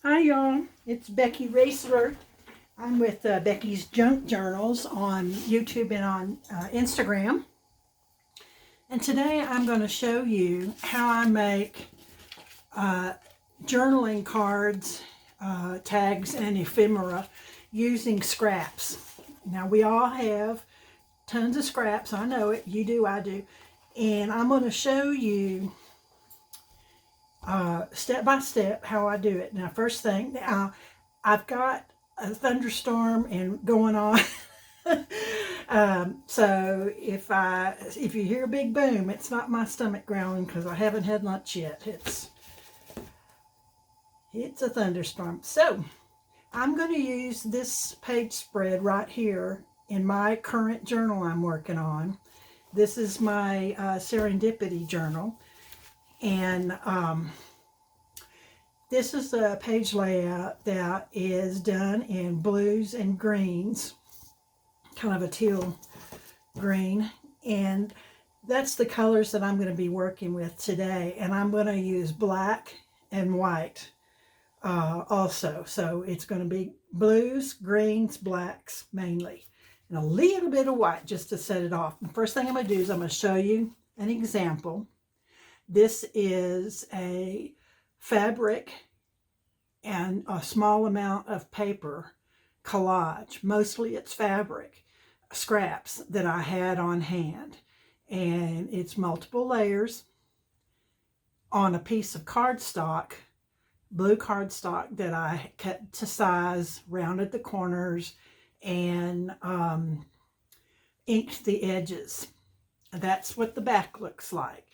Hi y'all, it's Becky Roesler. I'm with Becky's Junk Journals on YouTube and on Instagram. And today I'm going to show you how I make journaling cards, tags, and ephemera using scraps. Now we all have tons of scraps. I know it. You do, I do. And I'm going to show you step by step how I do it. Now, first thing, I've got a thunderstorm and going on. So if you hear a big boom, it's not my stomach growling because I haven't had lunch yet. It's a thunderstorm. So I'm going to use this page spread right here in my current journal I'm working on. This is my Serendipity journal. And this is a page layout that is done in blues and greens, kind of a teal green. And that's the colors that I'm going to be working with today. And I'm going to use black and white also. So it's going to be blues, greens, blacks mainly, and a little bit of white just to set it off. The first thing I'm going to do is I'm going to show you an example. This is a fabric and a small amount of paper collage. Mostly it's fabric scraps that I had on hand. And it's multiple layers on a piece of cardstock, blue cardstock that I cut to size, rounded the corners, and inked the edges. That's what the back looks like.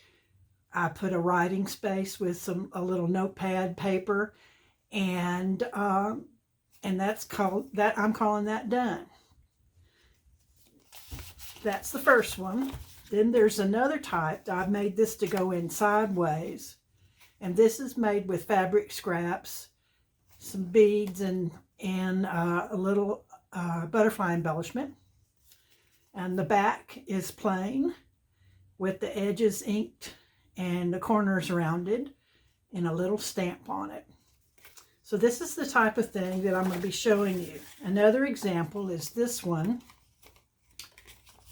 I put a writing space with a little notepad paper, and that's called that. I'm calling that done. That's the first one. Then there's another type. I've made this to go in sideways, and this is made with fabric scraps, some beads, and a little butterfly embellishment. And the back is plain with the edges inked and the corners rounded and a little stamp on it. So this is the type of thing that I'm going to be showing you. Another example is this one,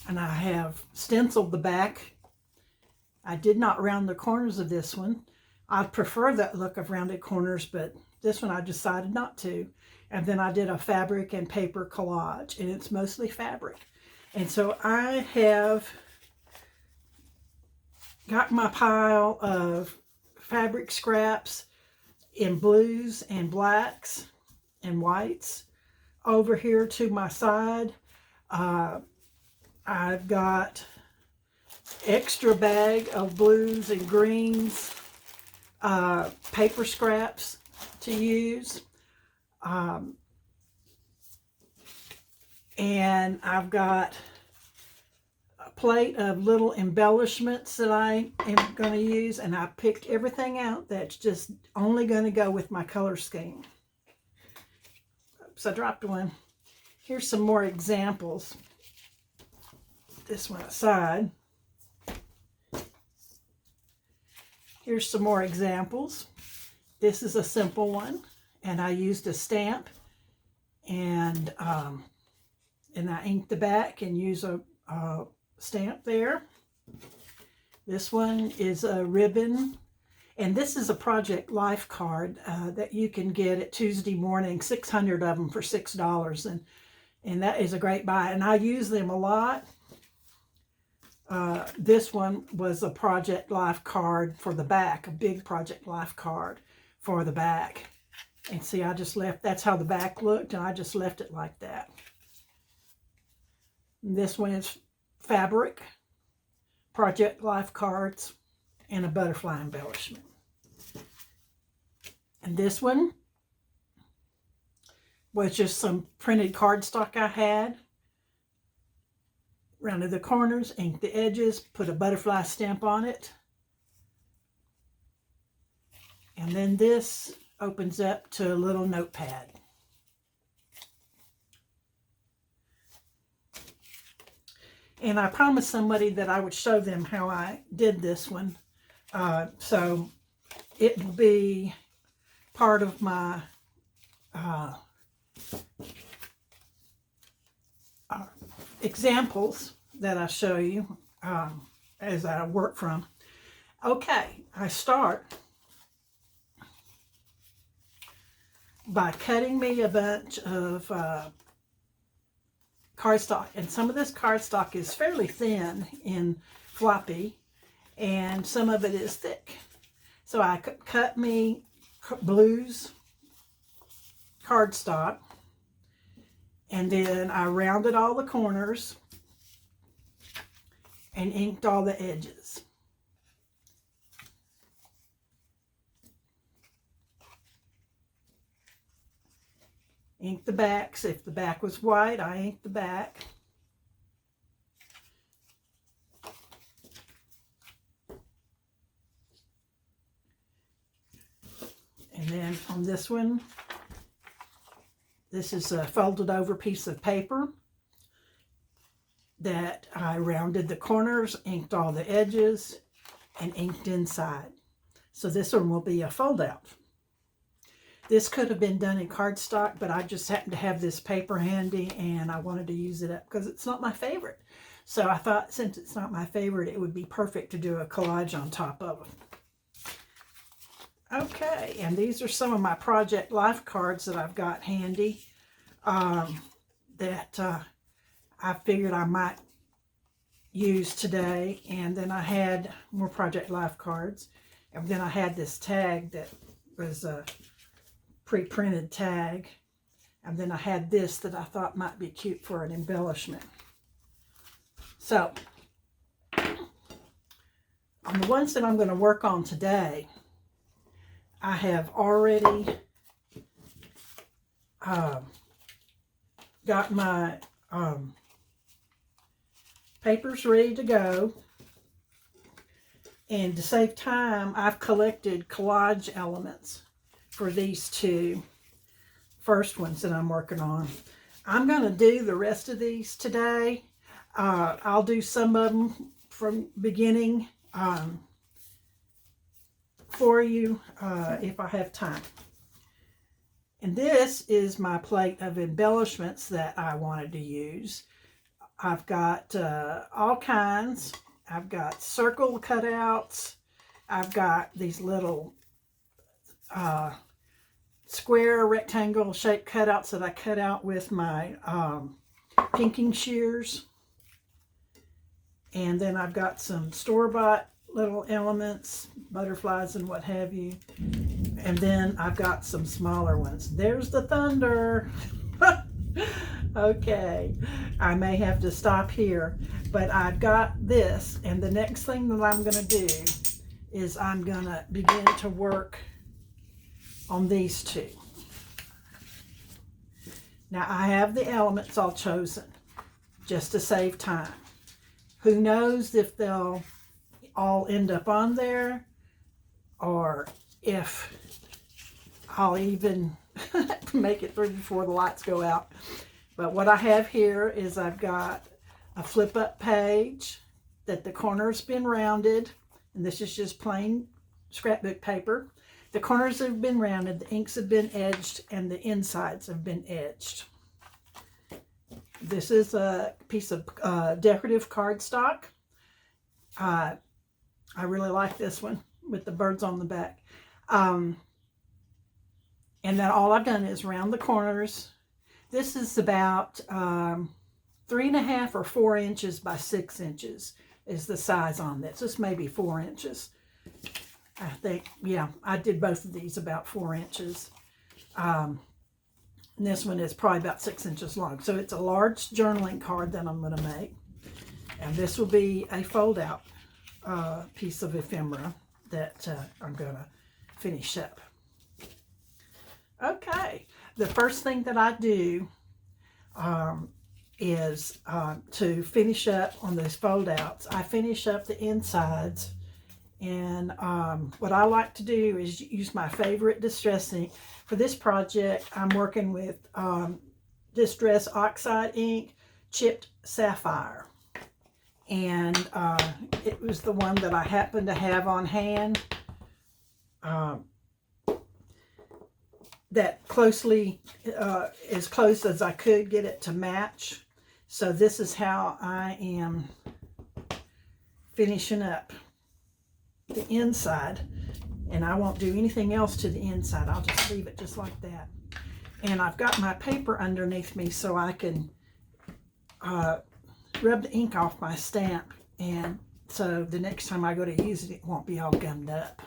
and I have stenciled the back. I did not round the corners of this one. I prefer that look of rounded corners, but this one I decided not to. And then I did a fabric and paper collage, and it's mostly fabric. And so I have got my pile of fabric scraps in blues and blacks and whites over here to my side. I've got extra bag of blues and greens, paper scraps to use. And I've got plate of little embellishments that I am going to use, and I picked everything out that's just only going to go with my color scheme. Oops, I dropped one. Here's some more examples. This one aside. Here's some more examples. This is a simple one, and I used a stamp, and I inked the back and use a stamp there. This one is a ribbon, and this is a Project Life card that you can get at Tuesday morning, 600 of them for $6, and that is a great buy, and I use them a lot. This one was a Project Life card for the back, a big Project Life card for the back. And see, I just left, that's how the back looked, and I just left it like that. And this one is fabric, Project Life cards, and a butterfly embellishment. And this one was just some printed cardstock I had. Rounded the corners, inked the edges, put a butterfly stamp on it. And then this opens up to a little notepad. And I promised somebody that I would show them how I did this one. So it will be part of my examples that I show you as I work from. Okay, I start by cutting me a bunch of cardstock, and some of this cardstock is fairly thin and floppy, and some of it is thick. So I cut me blues cardstock, and then I rounded all the corners and inked all the edges. Inked the backs. If the back was white, I inked the back. And then on this one, this is a folded over piece of paper that I rounded the corners, inked all the edges, and inked inside. So this one will be a fold out. This could have been done in cardstock, but I just happened to have this paper handy and I wanted to use it up because it's not my favorite. So I thought since it's not my favorite, it would be perfect to do a collage on top of them. Okay, and these are some of my Project Life cards that I've got handy that I figured I might use today. And then I had more Project Life cards. And then I had this tag that was a pre-printed tag. And then I had this that I thought might be cute for an embellishment. So, on the ones that I'm going to work on today, I have already got my papers ready to go. And to save time, I've collected collage elements for these two first ones that I'm working on. I'm going to do the rest of these today. I'll do some of them from beginning for you if I have time. And this is my plate of embellishments that I wanted to use. I've got all kinds. I've got circle cutouts. I've got these little square rectangle shaped cutouts that I cut out with my pinking shears. And then I've got some store-bought little elements, butterflies and what have you. And then I've got some smaller ones. There's the thunder. Okay, I may have to stop here, but I've got this, and the next thing that I'm going to do is I'm going to begin to work on these two. Now I have the elements all chosen just to save time. Who knows if they'll all end up on there, or if I'll even make it through before the lights go out. But what I have here is I've got a flip up page that the corner's been rounded, and this is just plain scrapbook paper. The corners have been rounded, the inks have been edged, and the insides have been edged. This is a piece of decorative cardstock. I really like this one with the birds on the back. And then all I've done is round the corners. This is about 3.5 or 4 inches by 6 inches is the size on this. This may be 4 inches. I think, yeah, I did both of these about 4 inches. And this one is probably about 6 inches long. So it's a large journaling card that I'm going to make. And this will be a fold out piece of ephemera that I'm going to finish up. Okay, the first thing that I do is to finish up on those fold outs. I finish up the insides, and what I like to do is use my favorite distress ink. For this project, I'm working with Distress Oxide ink, Chipped Sapphire. And it was the one that I happened to have on hand. that closely, as close as I could get it to match. So this is how I am finishing up the inside. And I won't do anything else to the inside. I'll just leave it just like that. And I've got my paper underneath me so I can rub the ink off my stamp. And so the next time I go to use it, it won't be all gummed up.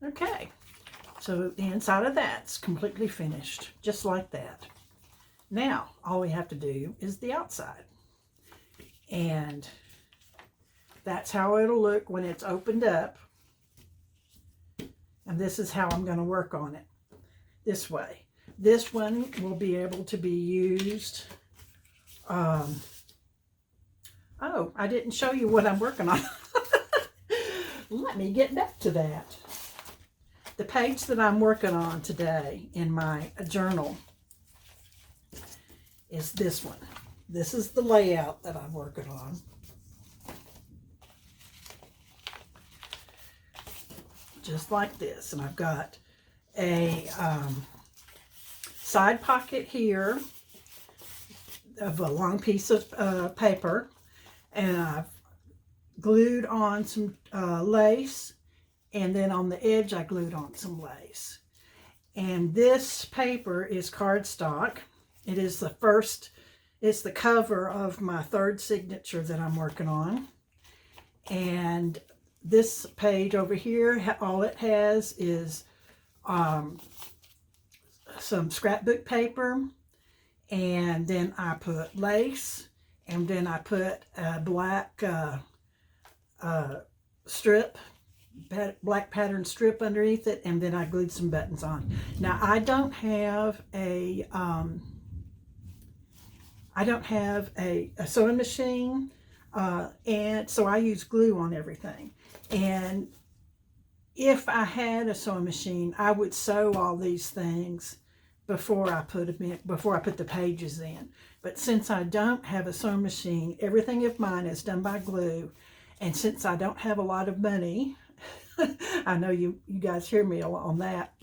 Okay, so the inside of that's completely finished, just like that. Now, all we have to do is the outside. And that's how it'll look when it's opened up. And this is how I'm going to work on it, this way. This one will be able to be used. Oh, I didn't show you what I'm working on. Let me get back to that. The page that I'm working on today in my journal is this one. This is the layout that I'm working on. Just like this. And I've got a side pocket here of a long piece of paper. And I've glued on some lace. And then on the edge, I glued on some lace. And this paper is cardstock. It is it's the cover of my third signature that I'm working on. And this page over here, all it has is some scrapbook paper. And then I put lace. And then I put a black strip, black pattern strip underneath it, and then I glued some buttons on. Now I don't have a sewing machine, and so I use glue on everything. And if I had a sewing machine, I would sew all these things before I put them in, before I put the pages in. But since I don't have a sewing machine, everything of mine is done by glue. And since I don't have a lot of money, I know you guys hear me a lot on that.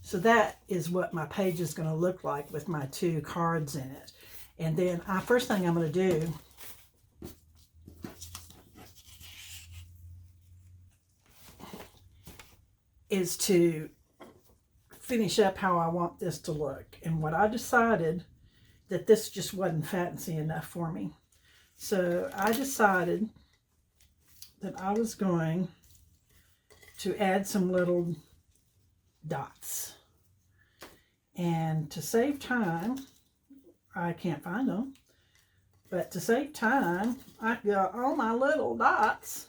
So that is what my page is going to look like with my two cards in it. And then first thing I'm going to do is to finish up how I want this to look. And what I decided, that this just wasn't fancy enough for me. So I decided that I was going to add some little dots. And to save time, I can't find them, but to save time, I got all my little dots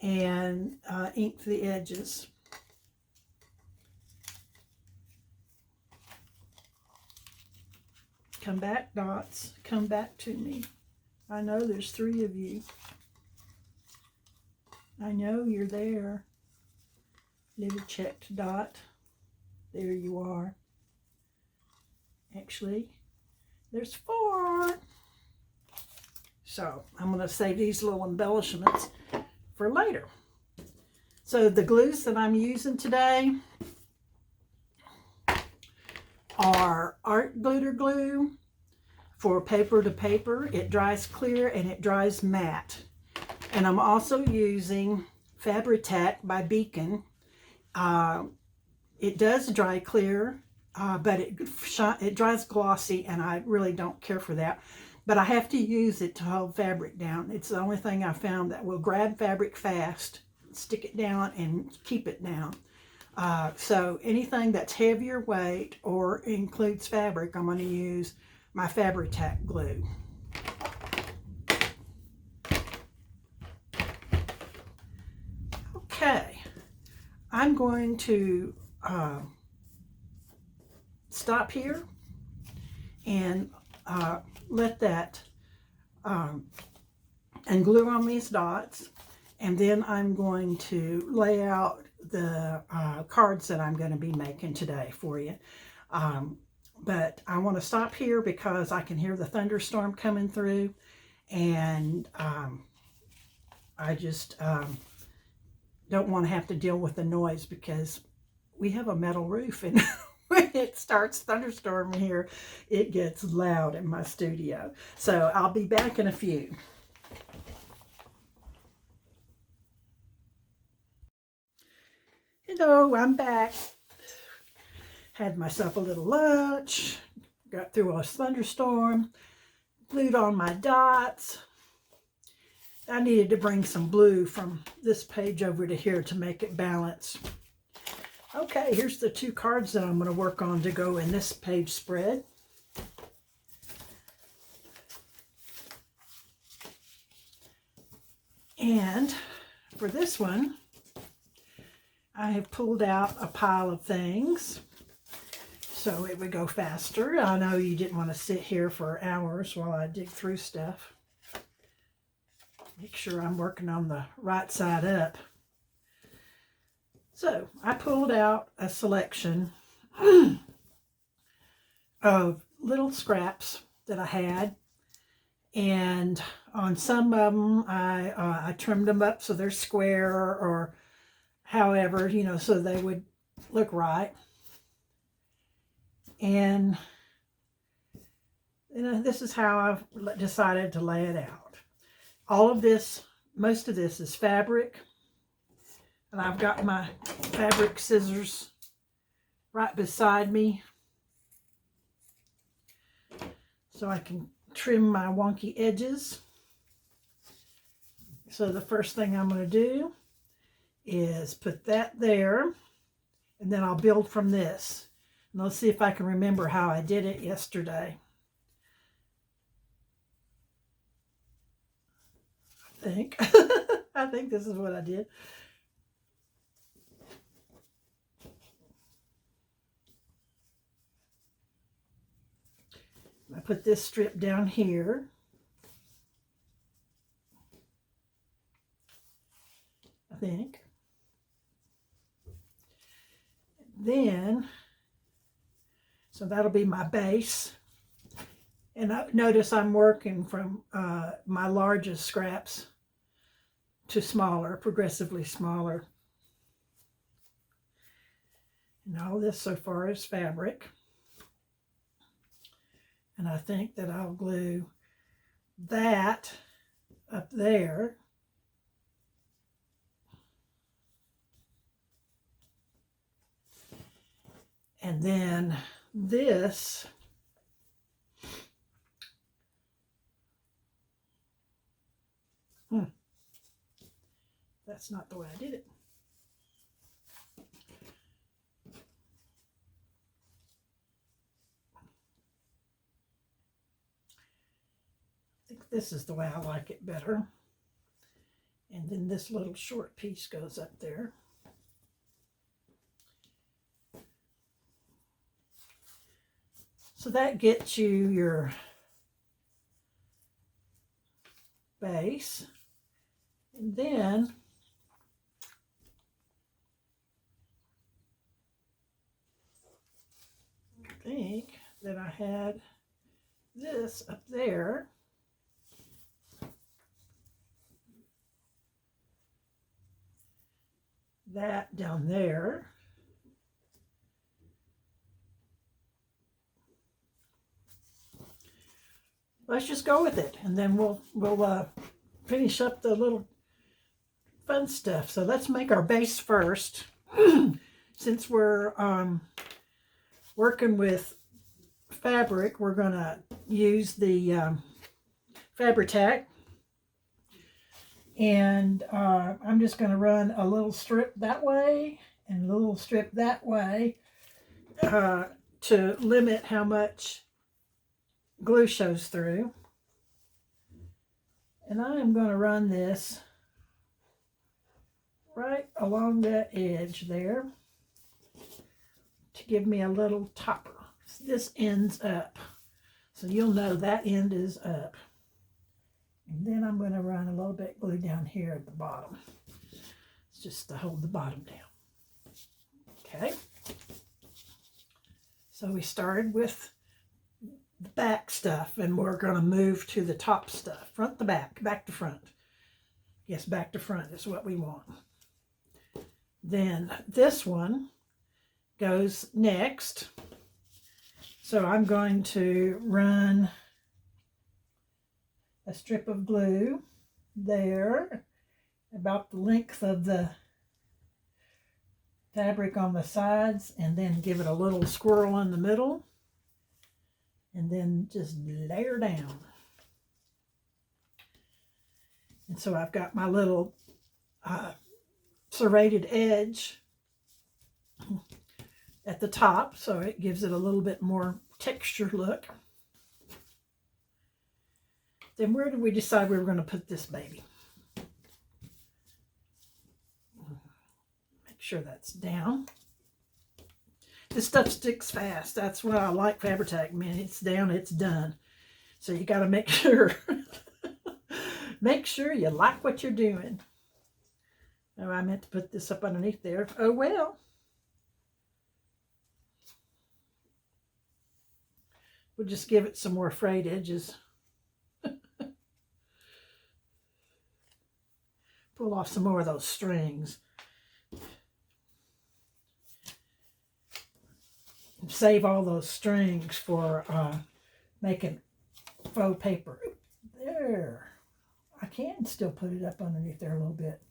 and inked the edges. Come back, dots. Come back to me. I know there's 3 of you. I know you're there. Little checked dot. There you are. Actually, there's 4. So I'm going to save these little embellishments for later. So the glues that I'm using today are art glitter glue for paper to paper. It dries clear and it dries matte. And I'm also using Fabri-Tac by Beacon. It does dry clear, but it dries glossy, and I really don't care for that. But I have to use it to hold fabric down. It's the only thing I found that will grab fabric fast, stick it down, and keep it down. So anything that's heavier weight or includes fabric, I'm going to use my Fabri-Tac glue. Okay, I'm going to stop here and let that and glue on these dots, and then I'm going to lay out the cards that I'm going to be making today for you. But I want to stop here because I can hear the thunderstorm coming through, and I just don't want to have to deal with the noise because we have a metal roof, and when it starts thunderstorming here, it gets loud in my studio. So I'll be back in a few. Hello, I'm back. Had myself a little lunch, got through a thunderstorm, glued on my dots. I needed to bring some blue from this page over to here to make it balance. Okay, here's the 2 cards that I'm going to work on to go in this page spread. And for this one, I have pulled out a pile of things so it would go faster. I know you didn't want to sit here for hours while I dig through stuff. Make sure I'm working on the right side up. So I pulled out a selection of little scraps that I had, and on some of them I trimmed them up so they're square or however, you know, so they would look right. And you know, this is how I've decided to lay it out. All of this, most of this is fabric. And I've got my fabric scissors right beside me so I can trim my wonky edges. So the first thing I'm going to do is put that there, and then I'll build from this. And let's see if I can remember how I did it yesterday. I think this is what I did. I put this strip down here. I think. Then, so that'll be my base. And notice I'm working from my largest scraps to smaller, progressively smaller. And all this so far is fabric. And I think that I'll glue that up there. And then this that's not the way I did it. I think this is the way I like it better. And then this little short piece goes up there. So that gets you your base. And then I think that I had this up there. That down there. Let's just go with it, and then we'll finish up the little fun stuff. So let's make our base first. Since we're working with fabric, we're going to use the Fabri-Tac. And I'm just going to run a little strip that way and a little strip that way to limit how much glue shows through. And I am going to run this right along that edge there to give me a little topper. This ends up, so you'll know that end is up. And then I'm going to run a little bit glue down here at the bottom. It's just to hold the bottom down. Okay. So we started with the back stuff, and we're going to move to the top stuff. Front to back, back to front. Yes, back to front is what we want. Then this one goes next. So I'm going to run a strip of glue there, about the length of the fabric on the sides, and then give it a little swirl in the middle, and then just layer down. And so I've got my little serrated edge at the top, so it gives it a little bit more texture look. Then where did we decide we were going to put this baby? Make sure that's down. This stuff sticks fast. That's why I like Fabri-Tac. Man, it's down, it's done. So you got to make sure, make sure you like what you're doing. Oh, I meant to put this up underneath there. Oh, well. We'll just give it some more frayed edges. Pull off some more of those strings. Save all those strings for making faux paper. There. I can still put it up underneath there a little bit.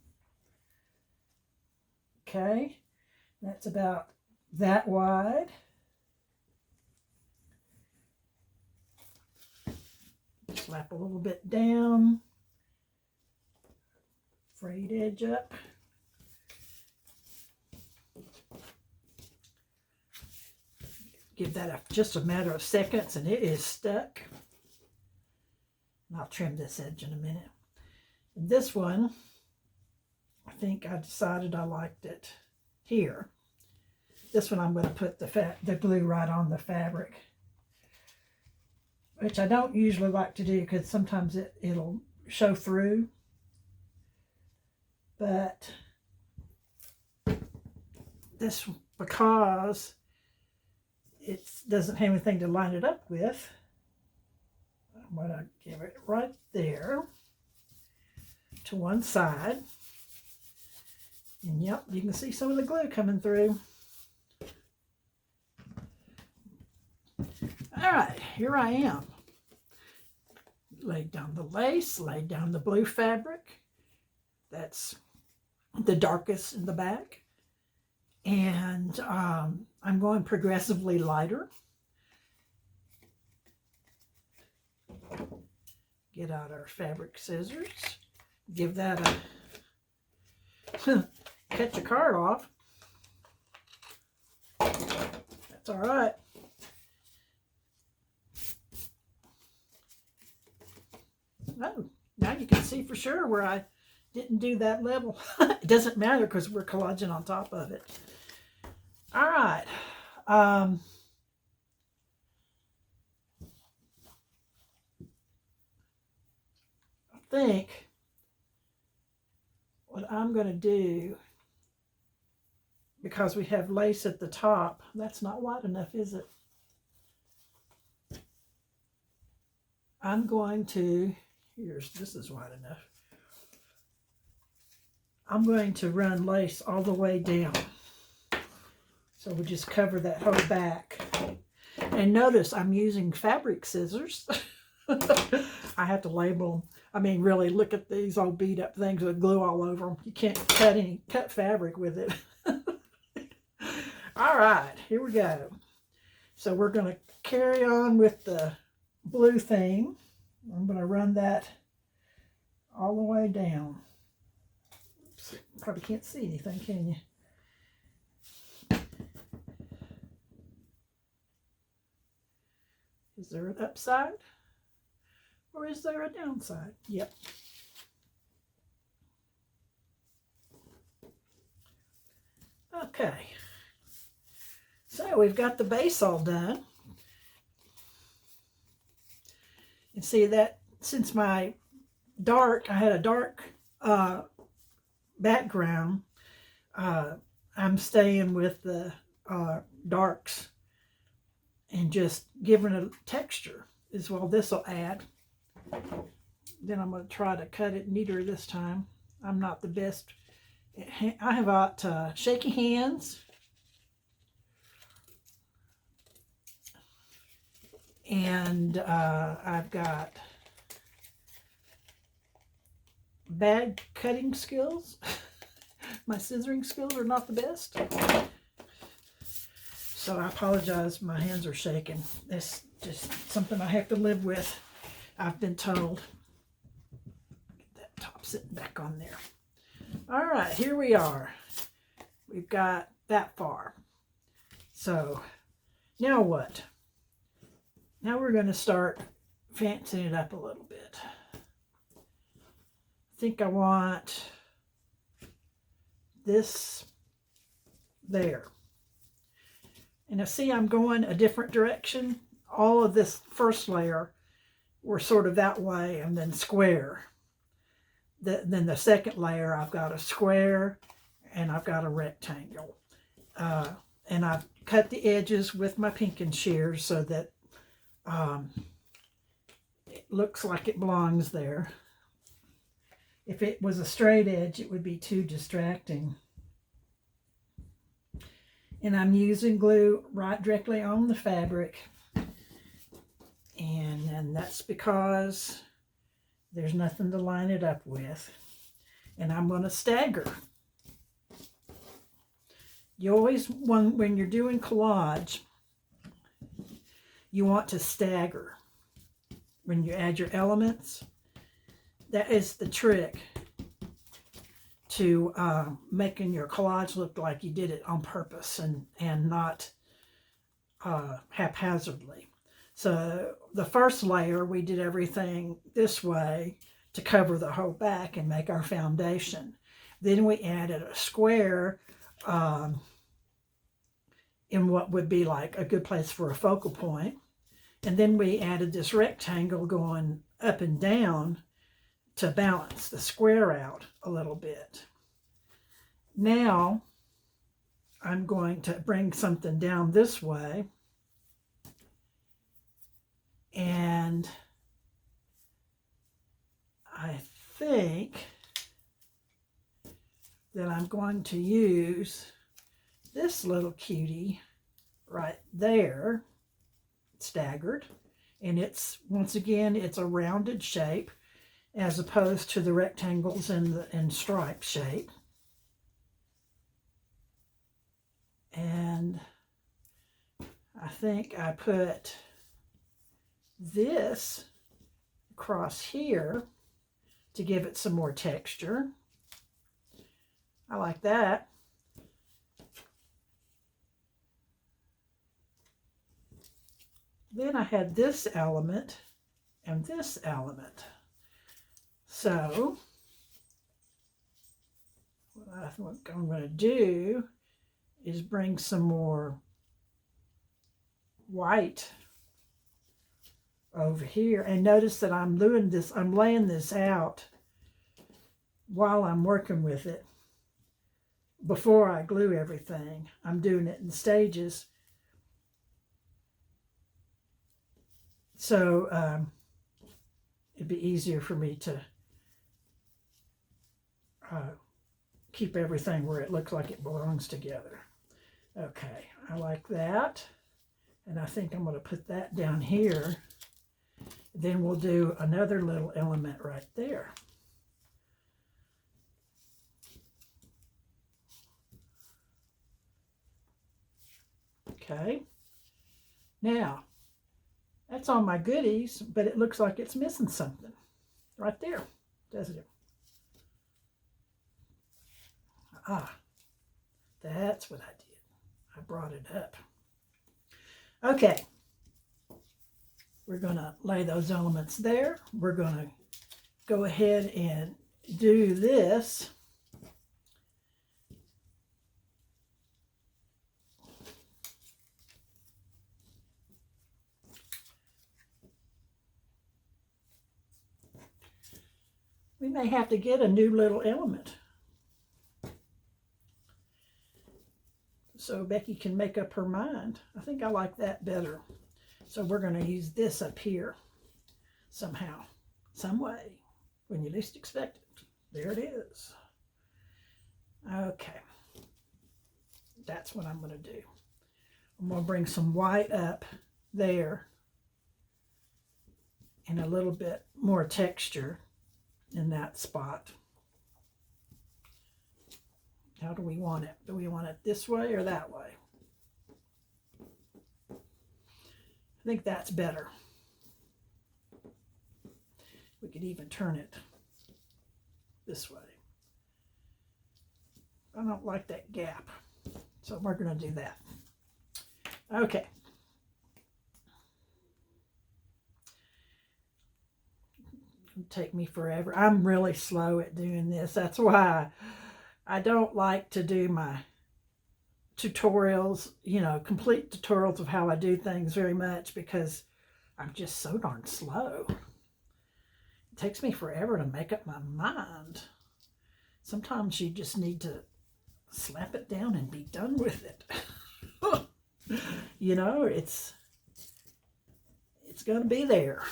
Okay. That's about that wide. Slap a little bit down. Frayed edge up. Give that just a matter of seconds, and it is stuck. And I'll trim this edge in a minute. And this one, I think I decided I liked it here. This one I'm going to put the glue right on the fabric, which I don't usually like to do because sometimes it'll show through. But this, because it doesn't have anything to line it up with, I'm going to give it right there to one side. And yep, you can see some of the glue coming through. All right, here I am. Laid down the lace, laid down the blue fabric. That's the darkest in the back. And I'm going progressively lighter. Get out our fabric scissors. Give that a cut your card off. That's all right. Oh, now you can see for sure where I didn't do that level. It doesn't matter because we're collaging on top of it. All right. I think what I'm going to do, because we have lace at the top, that's not wide enough, is it? I'm going to, this is wide enough. I'm going to run lace all the way down. So we'll just cover that whole back. And notice I'm using fabric scissors. I have to label, I mean, really look at these old beat up things with glue all over them. You can't cut fabric with it. All right, here we go. So we're going to carry on with the blue theme. I'm going to run that all the way down. Oops, probably can't see anything, can you? Is there an upside? Or is there a downside? Yep. Okay. So we've got the base all done. You see that since my I had a dark background, I I'm staying with the darks and just giving it a texture is what this will add. Then I'm going to try to cut it neater this time. I'm not the best. I have got shaky hands. And I've got bad cutting skills. My scissoring skills are not the best. So I apologize, my hands are shaking. That's just something I have to live with, I've been told. Get that top sitting back on there. All right, here we are. We've got that far. So now what? Now we're going to start fancying it up a little bit. I think I want this there. And I see I'm going a different direction. All of this first layer were sort of that way and then square. Then the second layer, I've got a square and I've got a rectangle. And I've cut the edges with my pinking shears so that it looks like it belongs there. If it was a straight edge, it would be too distracting. And I'm using glue right directly on the fabric. And that's because there's nothing to line it up with. And I'm going to stagger. You always, when you're doing collage, you want to stagger when you add your elements. That is the trick to making your collage look like you did it on purpose and not haphazardly. So the first layer, we did everything this way to cover the whole back and make our foundation. Then we added a square in what would be like a good place for a focal point. And then we added this rectangle going up and down to balance the square out a little bit. Now I'm going to bring something down this way, and I think that I'm going to use this little cutie right there, staggered, and it's, once again, it's a rounded shape as opposed to the rectangles and stripe shape. And I think I put this across here to give it some more texture. I like that. Then I had this element and this element. So what I'm going to do is bring some more white over here, and notice that I'm laying this out while I'm working with it. Before I glue everything, I'm doing it in stages. So it'd be easier for me to keep everything where it looks like it belongs together. Okay, I like that. And I think I'm going to put that down here. Then we'll do another little element right there. Okay. Now, that's all my goodies, but it looks like it's missing something right there, doesn't it? Ah, that's what I did. I brought it up. Okay, we're going to lay those elements there. We're going to go ahead and do this. We may have to get a new little element. so Becky can make up her mind. I think I like that better. So we're going to use this up here somehow, some way, when you least expect it. There it is. Okay. That's what I'm going to do. I'm going to bring some white up there and a little bit more texture in that spot. How do we want it? Do we want it this way or that way? I think that's better. We could even turn it this way. I don't like that gap, so we're going to do that. Okay. It'll take me forever. I'm really slow at doing this. That's why I don't like to do my tutorials, you know, complete tutorials of how I do things very much, because I'm just so darn slow. It takes me forever to make up my mind. Sometimes you just need to slap it down and be done with it. You know, it's going to be there.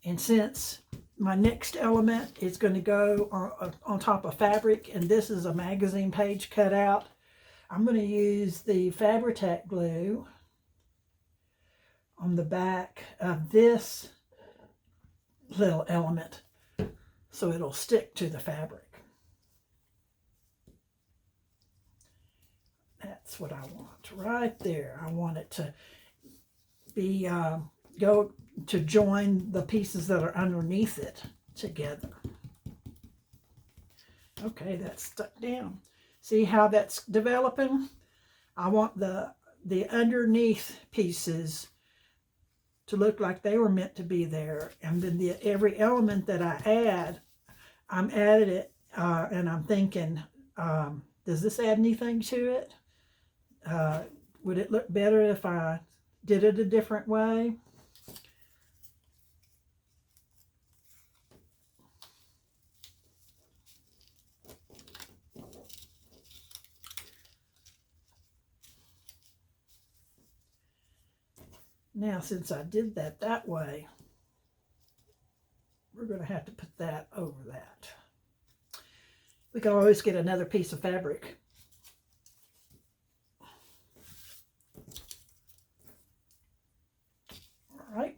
And since my next element is going to go on top of fabric, and this is a magazine page cut out, I'm going to use the Fabri-Tac glue on the back of this little element so it'll stick to the fabric. That's what I want right there. I want it to be go to join the pieces that are underneath it together. Okay, that's stuck down. See how that's developing? I want the underneath pieces to look like they were meant to be there, and then every element that I add, I'm adding it and I'm thinking, does this add anything to it? Would it look better if I did it a different way? Now, since I did that way, we're going to have to put that over that. We can always get another piece of fabric. All right.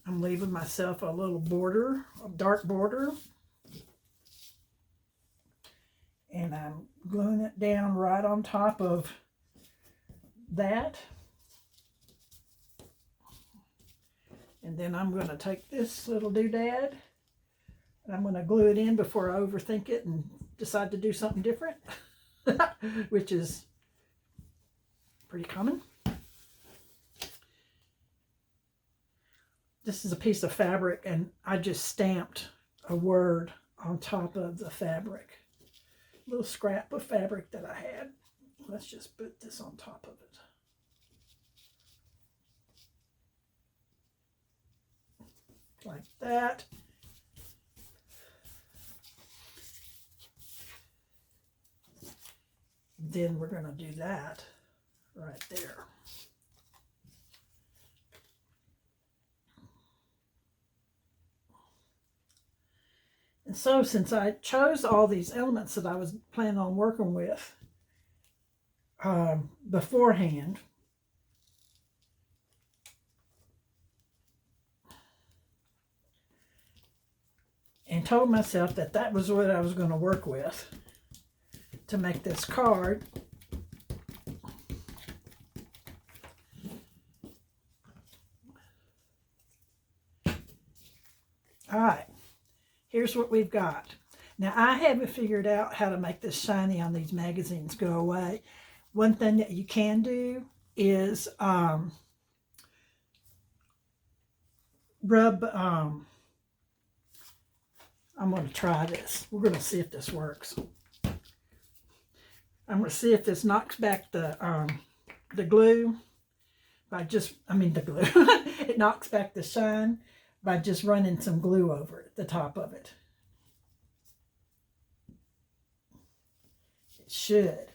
I'm leaving myself a little border, a dark border, and I'm gluing it down right on top of that. And then I'm going to take this little doodad and I'm going to glue it in before I overthink it and decide to do something different, which is pretty common. This is a piece of fabric, and I just stamped a word on top of the fabric. A little scrap of fabric that I had. Let's just put this on top of it. Like that. Then we're going to do that right there. And so since I chose all these elements that I was planning on working with beforehand, and told myself that that was what I was going to work with to make this card, all right. Here's what we've got. Now, I haven't figured out how to make this shiny on these magazines go away. One thing that you can do is rub, I'm going to try this. We're going to see if this works. I'm going to see if this knocks back the glue by just, the glue. It knocks back the shine by just running some glue over it, the top of it. It should.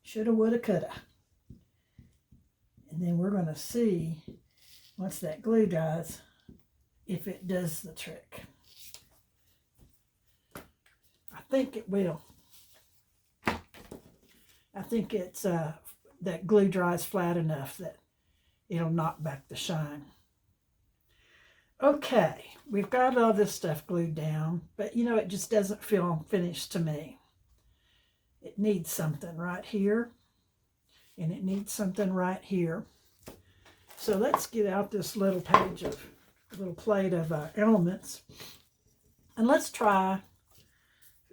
Shoulda, woulda, coulda. And then we're going to see, once that glue dries, if it does the trick. I think it will. I think it's that glue dries flat enough that it'll knock back the shine. Okay, we've got all this stuff glued down, but you know, it just doesn't feel finished to me. It needs something right here, and it needs something right here. So let's get out this little plate of elements, and let's try.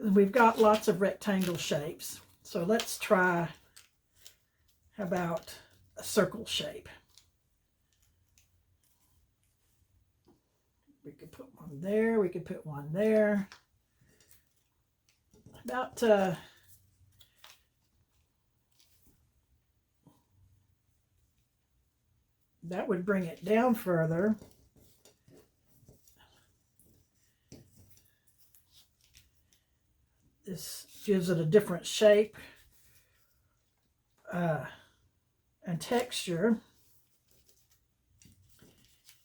We've got lots of rectangle shapes, so let's try, how about a circle shape? We could put one there, we could put one there. About that would bring it down further. This gives it a different shape and texture.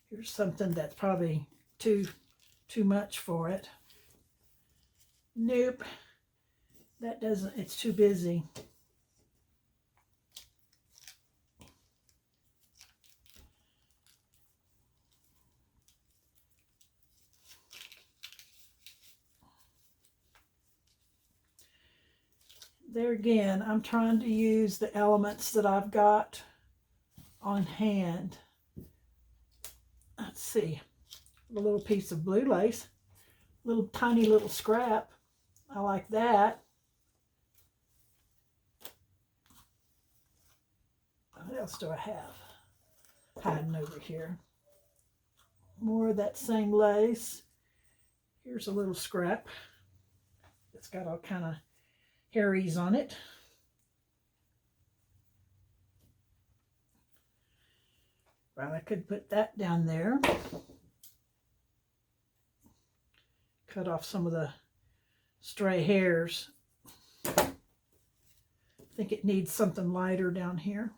Here's something that's probably too much for it. Nope, that doesn't, it's too busy. There again, I'm trying to use the elements that I've got on hand. Let's see, a little piece of blue lace, little tiny little scrap. I like that. What else do I have hiding over here? More of that same lace. Here's a little scrap. It's got all kind of hairies on it. Well, I could put that down there. Cut off some of the stray hairs. I think it needs something lighter down here.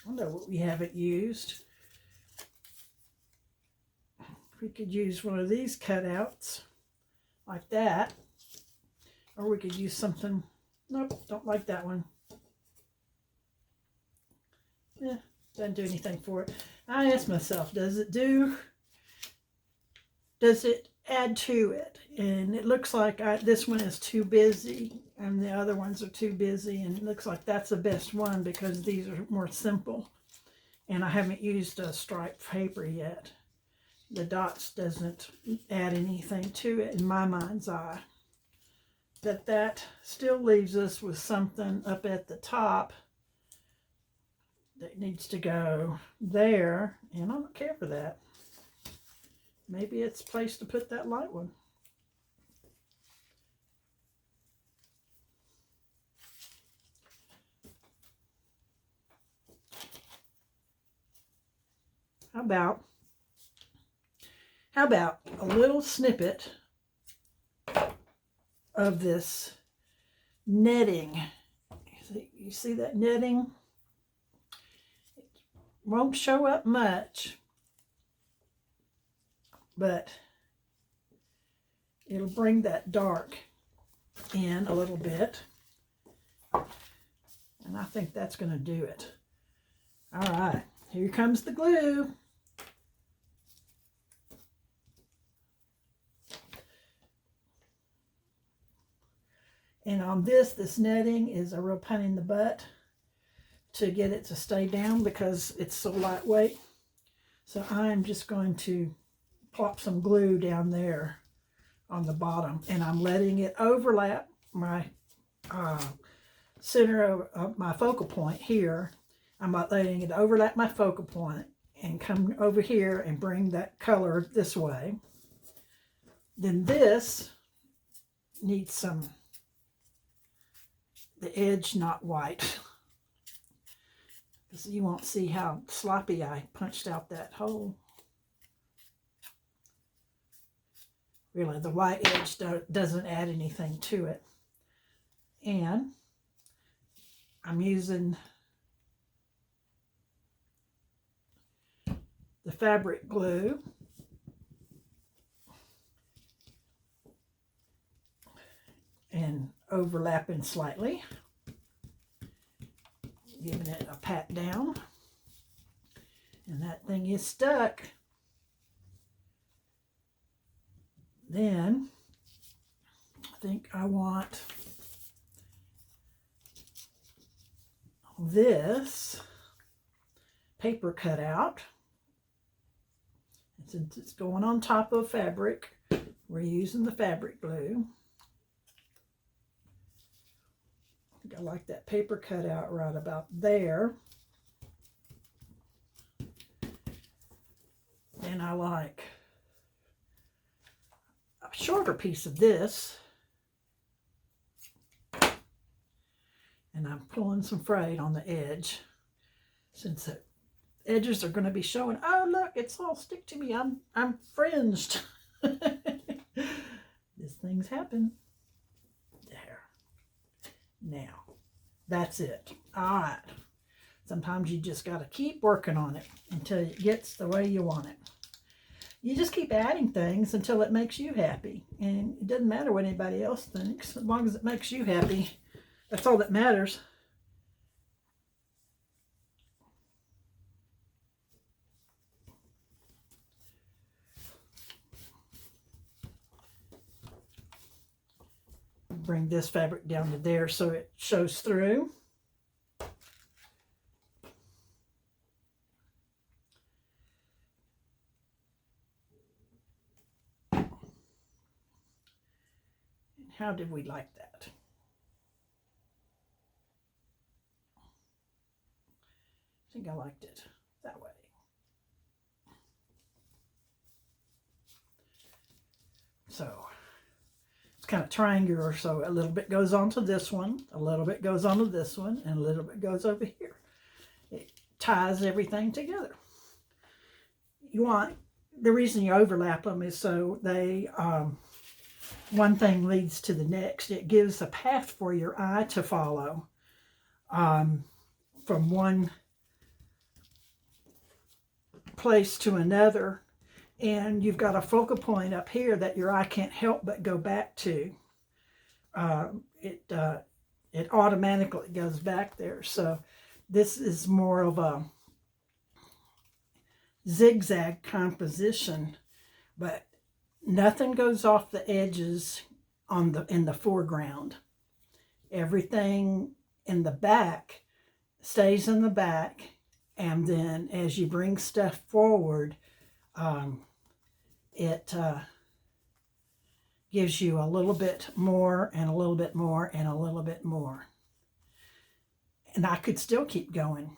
I wonder what we haven't used. We could use one of these cutouts like that, or we could use something. Nope, don't like that one. Yeah, doesn't do anything for it. I asked myself, does it add to it? And it looks like this one is too busy and the other ones are too busy, and it looks like that's the best one because these are more simple. And I haven't used a striped paper yet. The dots doesn't add anything to it in my mind's eye. But that still leaves us with something up at the top that needs to go there, and I don't care for that. Maybe it's a place to put that light one. How about a little snippet of this netting? You see that netting? It won't show up much, but it'll bring that dark in a little bit. And I think that's going to do it. All right, here comes the glue. And on this netting is a real pain in the butt to get it to stay down because it's so lightweight. So I'm just going to plop some glue down there on the bottom, and I'm letting it overlap my center of my focal point here. I'm not letting it overlap my focal point and come over here and bring that color this way. Then this needs the edge not white, because you won't see how sloppy I punched out that hole. Really, the white edge doesn't add anything to it. And I'm using the fabric glue and overlapping slightly, giving it a pat down, and that thing is stuck. Then I think I want this paper cut out. And since it's going on top of fabric, we're using the fabric glue. I think I like that paper cut out right about there. And I like a shorter piece of this. And I'm pulling some frayed on the edge, since the edges are going to be showing. Oh, look, it's all stick to me. I'm fringed. These things happen. There. Now, that's it. All right. Sometimes you just got to keep working on it until it gets the way you want it. You just keep adding things until it makes you happy. And it doesn't matter what anybody else thinks. As long as it makes you happy, that's all that matters. Bring this fabric down to there so it shows through. How did we like that? I think I liked it that way. So it's kind of triangular, so a little bit goes onto this one, a little bit goes onto this one, and a little bit goes over here. It ties everything together. The reason you overlap them is so they, one thing leads to the next. It gives a path for your eye to follow from one place to another. And you've got a focal point up here that your eye can't help but go back to. It automatically goes back there. So this is more of a zigzag composition, but nothing goes off the edges in the foreground. Everything in the back stays in the back, and then as you bring stuff forward, it gives you a little bit more and a little bit more and a little bit more. And I could still keep going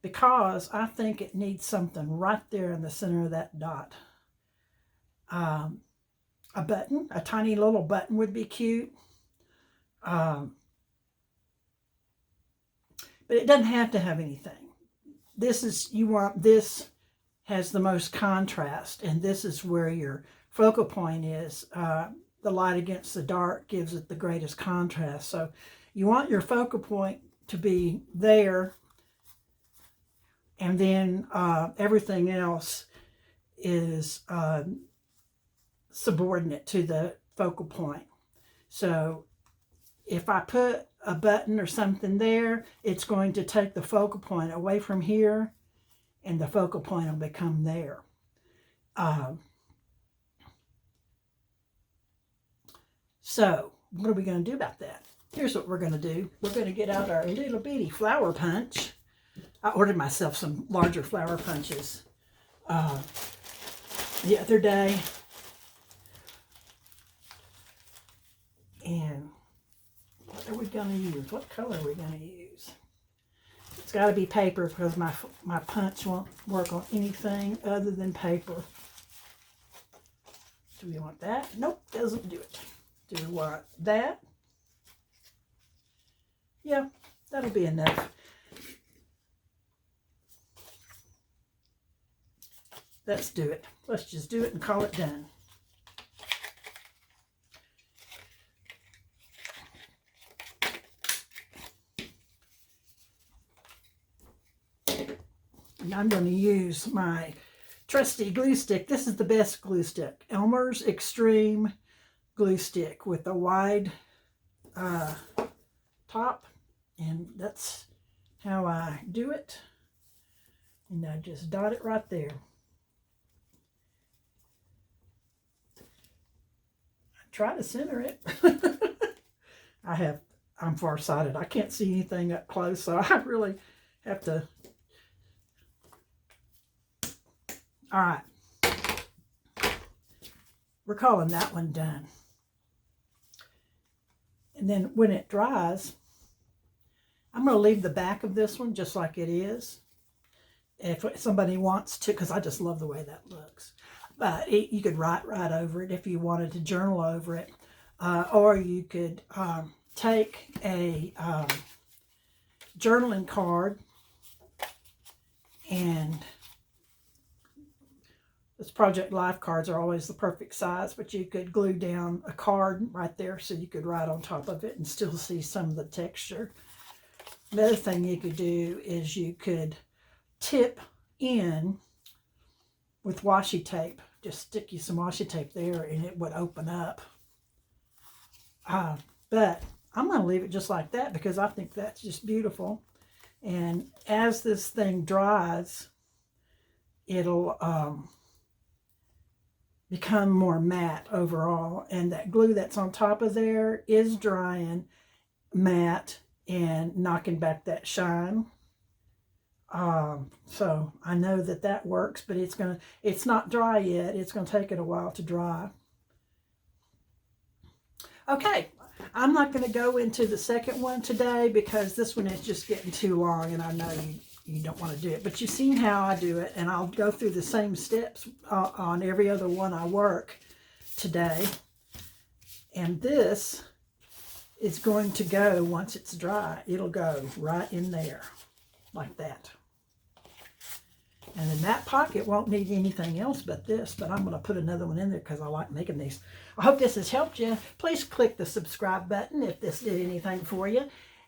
because I think it needs something right there in the center of that dot. A button, a tiny little button would be cute. But it doesn't have to have anything. This has the most contrast, and this is where your focal point is. The light against the dark gives it the greatest contrast. So you want your focal point to be there, and then everything else is subordinate to the focal point. So if I put a button or something there, it's going to take the focal point away from here, and the focal point will become there. So what are we going to do about that? Here's what we're going to do. We're going to get out our little bitty flower punch, I ordered myself some larger flower punches the other day. And what are we going to use? What color are we going to use? It's got to be paper because my punch won't work on anything other than paper. Do we want that? Nope, doesn't do it. Do we want that? Yeah, that'll be enough. Let's do it. Let's just do it and call it done. And I'm going to use my trusty glue stick. This is the best glue stick. Elmer's Extreme glue stick with a wide top. And that's how I do it. And I just dot it right there. I try to center it. I'm farsighted. I can't see anything up close, so I really have to. All right. We're calling that one done. And then when it dries, I'm going to leave the back of this one just like it is. If somebody wants to, because I just love the way that looks. But you could write right over it if you wanted to journal over it. Or you could take a journaling card, and those Project Life cards are always the perfect size, but you could glue down a card right there so you could write on top of it and still see some of the texture. Another thing you could do is you could tip in with washi tape. Just stick you some washi tape there and it would open up. But I'm going to leave it just like that because I think that's just beautiful. And as this thing dries, it'll become more matte overall. And that glue that's on top of there is drying matte and knocking back that shine. So I know that that works, but it's not dry yet. It's going to take it a while to dry. Okay, I'm not going to go into the second one today because this one is just getting too long, and I know you don't want to do it. But you've seen how I do it, and I'll go through the same steps on every other one I work today. And this is going to go, once it's dry, it'll go right in there like that. And then that pocket won't need anything else but this, but I'm going to put another one in there because I like making these. I hope this has helped you. Please click the subscribe button if this did anything for you.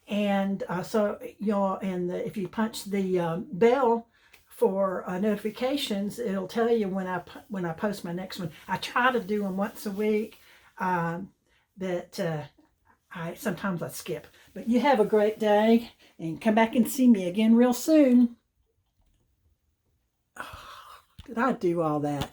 And if you punch the bell for notifications, it'll tell you when I post my next one. I try to do them once a week, but sometimes I skip. But you have a great day, and come back and see me again real soon. Oh, did I do all that?